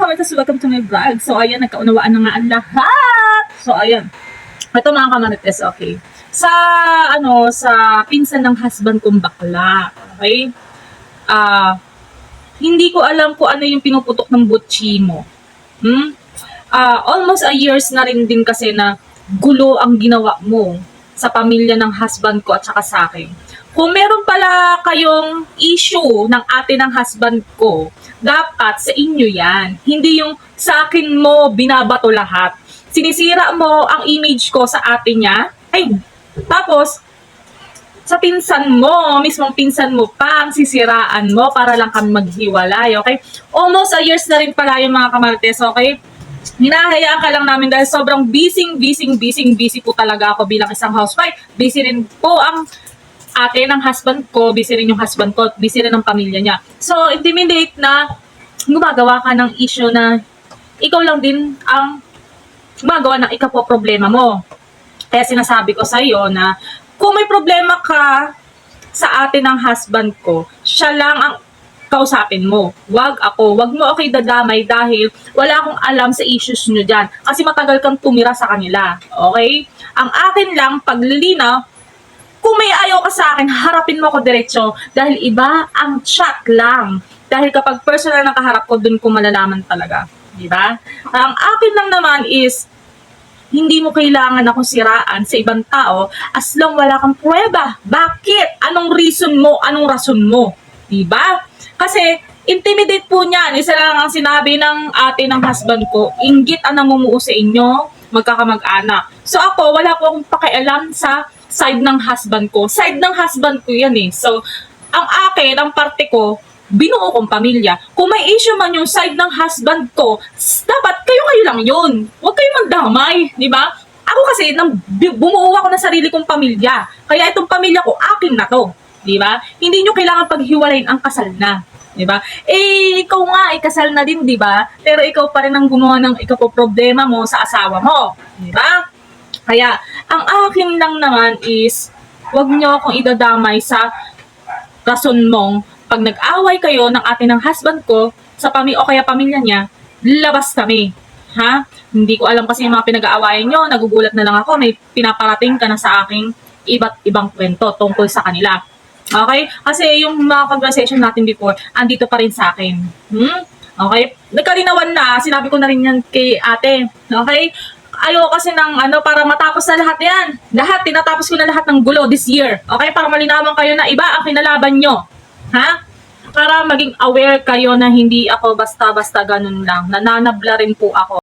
kamarites, welcome to my vlog. So, ayan, nagkaunawaan na nga ang lahat. So, ayan. Ito mga kamarites, okay. Sa pinsan ng husband kong bakla. Okay? Hindi ko alam kung ano yung pinuputok ng butchi mo. Almost a years na rin din kasi na gulo ang ginawa mo sa pamilya ng husband ko at saka sa akin. Kung meron pala kayong issue ng ate ng husband ko, dapat sa inyo yan. Hindi yung sa akin mo binabato lahat. Sinisira mo ang image ko sa ate niya. Tapos, sa pinsan mo, mismong pinsan mo pa, ang sisiraan mo para lang kami maghiwalay, okay? Almost a years na rin pala yung mga kamarites, okay? Hinahayaan ka lang namin dahil sobrang busy po talaga ako bilang isang housewife. Busy rin po ang ate ng husband ko, busy rin yung husband ko, busy rin ang pamilya niya. So, intimidate na gumagawa ka ng issue na ikaw lang din ang gumagawa ng problema mo. Kaya sinasabi ko sa iyo na kung may problema ka sa ate ng husband ko, siya lang ang kausapin mo. Wag ako. Wag mo ako idadamay dahil wala akong alam sa issues nyo dyan. Kasi matagal kang tumira sa kanila. Okay? Ang akin lang, paglilinaw, kung may ayaw ka sa akin, harapin mo ako diretso. Dahil iba ang chat lang. Dahil kapag personal na kaharap ko, dun ko malalaman talaga. Diba? Ang akin lang naman is, hindi mo kailangan ako siraan sa ibang tao as long wala kang pruweba. Bakit? Anong reason mo? Anong rason mo? Diba? Kasi, intimidate po niyan. Isa lang ang sinabi ng ate ng husband ko, inggit ang namumuo sa inyo, magkakamag-anak. So ako, wala po akong pakialam sa side ng husband ko. Side ng husband ko yan eh. So, ang akin, ang parte ko, binuo kong pamilya. Kung may issue man yung side ng husband ko, dapat kayo lang yun. Huwag kayo magdamay, di ba? Ako kasi, bumuo ako ng sarili kong pamilya. Kaya itong pamilya ko, akin na to. Di ba? Hindi nyo kailangan paghiwalayin ang kasal na. Di ba? Ikaw nga, kasal na din, di ba? Pero ikaw pa rin ang gumawa ng problema mo sa asawa mo. Di ba? Kaya, ang akin lang naman is, huwag nyo akong idadamay sa rason mong pag nag-away kayo ng ate ng husband ko sa o kaya pamilya niya, labas kami. Ha? Hindi ko alam kasi yung mga pinag-aawayan nyo, nagugulat na lang ako, may pinaparating ka na sa aking iba't ibang kwento tungkol sa kanila. Okay? Kasi yung mga conversation natin before, andito pa rin sa akin. Okay? Nagkalinawan na, sinabi ko na rin yan kay ate. Okay? Ayaw kasi ng para matapos na lahat yan. Lahat, tinatapos ko na lahat ng gulo this year. Okay? Para malinawan kayo na iba ang kinalaban nyo. Ha? Para maging aware kayo na hindi ako basta-basta ganun lang. Nananabla rin po ako.